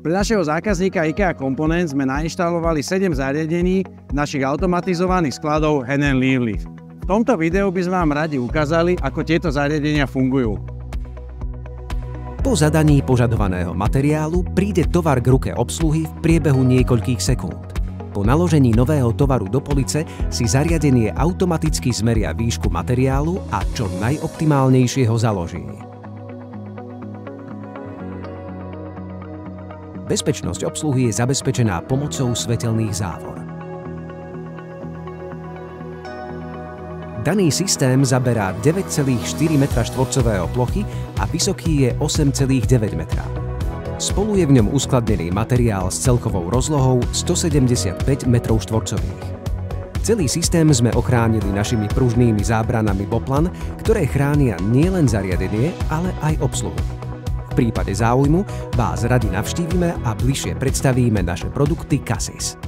Pre našeho zákazníka IKEA Components sme nainštalovali 7 zariadení našich automatizovaných skladov Hand & Leave Lift. V tomto videu by sme vám radi ukázali, ako tieto zariadenia fungujú. Po zadaní požadovaného materiálu príde tovar k ruke obsluhy v priebehu niekoľkých sekúnd. Po naložení nového tovaru do police si zariadenie automaticky zmeria výšku materiálu a čo najoptimálnejšie ho založí. Bezpečnosť obsluhy je zabezpečená pomocou svetelných závor. Daný systém zaberá 9,4 m2 plochy a vysoký je 8,9 m. Spolu je v ňom uskladnený materiál s celkovou rozlohou 175 m2. Celý systém sme ochránili našimi pružnými zábranami Boplan, ktoré chránia nielen zariadenie, ale aj obsluhu. V prípade záujmu vás radi navštívime a bližšie predstavíme naše produkty Cassis.